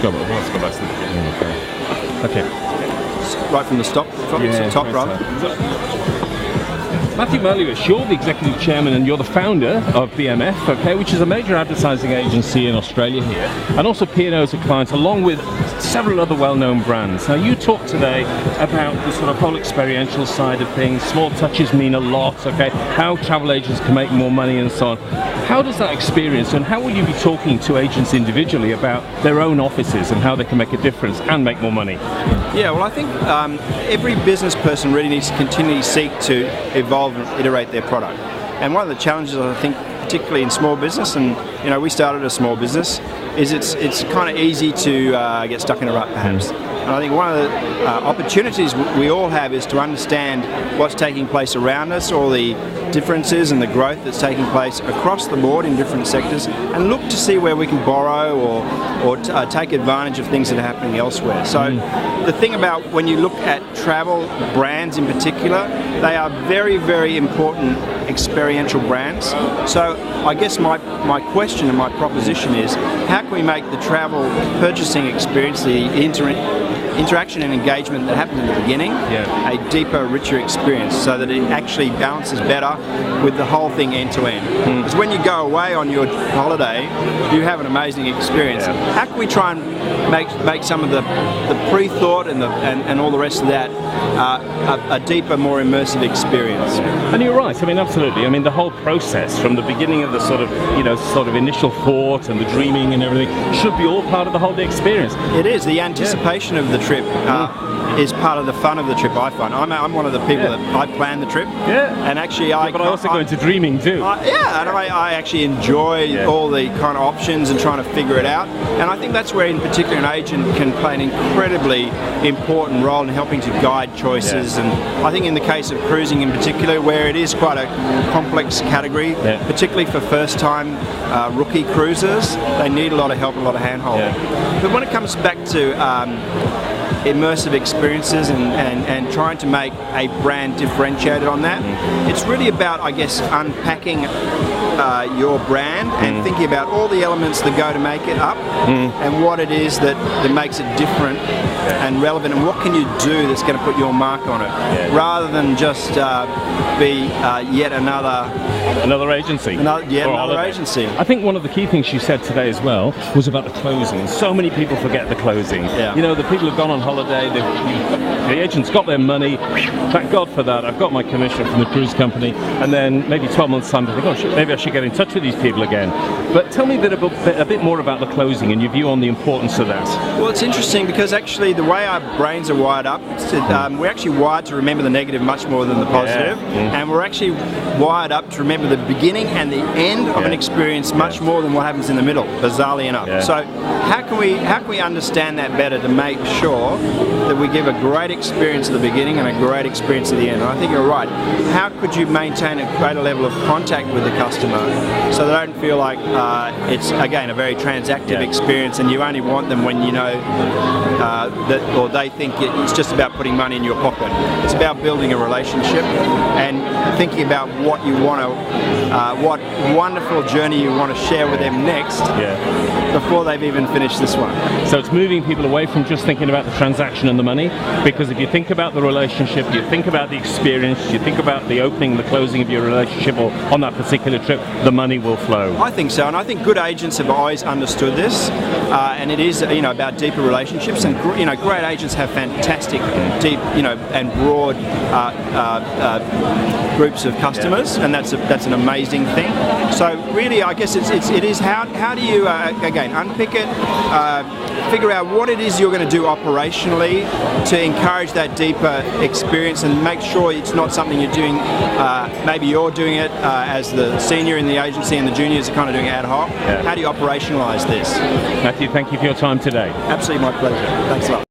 go back to the beginning. Okay. Right from the top, rather. Matthew Melhuish, you're the executive chairman and you're the founder of BMF, okay, which is a major advertising agency in Australia here, and also P&O's a client, along with several other well-known brands. Now, you talked today about the sort of whole experiential side of things. Small touches mean a lot, okay, how travel agents can make more money and so on. How does that experience, and how will you be talking to agents individually about their own offices and how they can make a difference and make more money? Yeah, well, I think every business person really needs to continually seek to evolve and iterate their product. And one of the challenges, I think, particularly in small business, and we started a small business, is it's kind of easy to get stuck in a rut, perhaps. And I think one of the opportunities we all have is to understand what's taking place around us, all the differences and the growth that's taking place across the board in different sectors, and look to see where we can borrow or take advantage of things that are happening elsewhere. So the thing about when you look at travel brands in particular, they are very, very important experiential brands. So I guess my question and my proposition is, how can we make the travel purchasing experience, the interaction and engagement that happens in the beginning, a deeper, richer experience, so that it actually balances better with the whole thing end to end. Because when you go away on your holiday, you have an amazing experience. How can we try and make some of the pre-thought and all the rest of that a deeper, more immersive experience? And you're right. I mean, absolutely. I mean, the whole process from the beginning of the sort of initial thought and the dreaming and everything should be all part of the whole day experience. It is. The anticipation of the trip is part of the fun of the trip, I find. I'm one of the people that I plan the trip. And actually but I also go into dreaming too. And I actually enjoy all the kind of options and trying to figure it out. And I think that's where, in particular, an agent can play an incredibly important role in helping to guide choices. And I think in the case of cruising in particular, where it is quite a complex category, particularly for first-time rookie cruisers, they need a lot of help, a lot of hand-holding. But when it comes back to immersive experiences and trying to make a brand differentiated on that, it's really about, I guess, unpacking your brand and thinking about all the elements that go to make it up and what it is that makes it different and relevant, and what can you do that's going to put your mark on it, rather than just be yet another agency. Another agency. I think one of the key things you said today as well was about the closing. So many people forget the closing. You know, the people have gone on holiday, the agent's got their money, thank God for that, I've got my commission from the cruise company, and then maybe 12 months time they think, oh shit, maybe I should get in touch with these people again. But tell me a bit more about the closing and your view on the importance of that. Well, it's interesting because actually the way our brains are wired up, we're actually wired to remember the negative much more than the positive, and we're actually wired up to remember the beginning and the end of an experience much more than what happens in the middle, bizarrely enough. So how can we understand that better to make sure that we give a great experience at the beginning and a great experience at the end? And I think you're right. How could you maintain a greater level of contact with the customer so they don't feel like it's, again, a very transactive experience and you only want them when you know that, or they think it's just about putting money in your pocket. It's about building a relationship and thinking about what you want to, what wonderful journey you want to share with them next before they've even finished this one. So it's moving people away from just thinking about the transaction and the money, because if you think about the relationship, you think about the experience, you think about the opening, the closing of your relationship or on that particular trip, the money will flow. I think so, and I think good agents have always understood this, and it is about deeper relationships, and great agents have fantastic, deep, and broad groups of customers, and that's an amazing thing. So really, I guess it is how do you again unpick it, figure out what it is you're going to do operationally to encourage that deeper experience and make sure it's not something you're doing, maybe you're doing it as the senior in the agency and the juniors are kind of doing it ad hoc. How do you operationalise this? Matthew, thank you for your time today. Absolutely, my pleasure. Thanks a lot.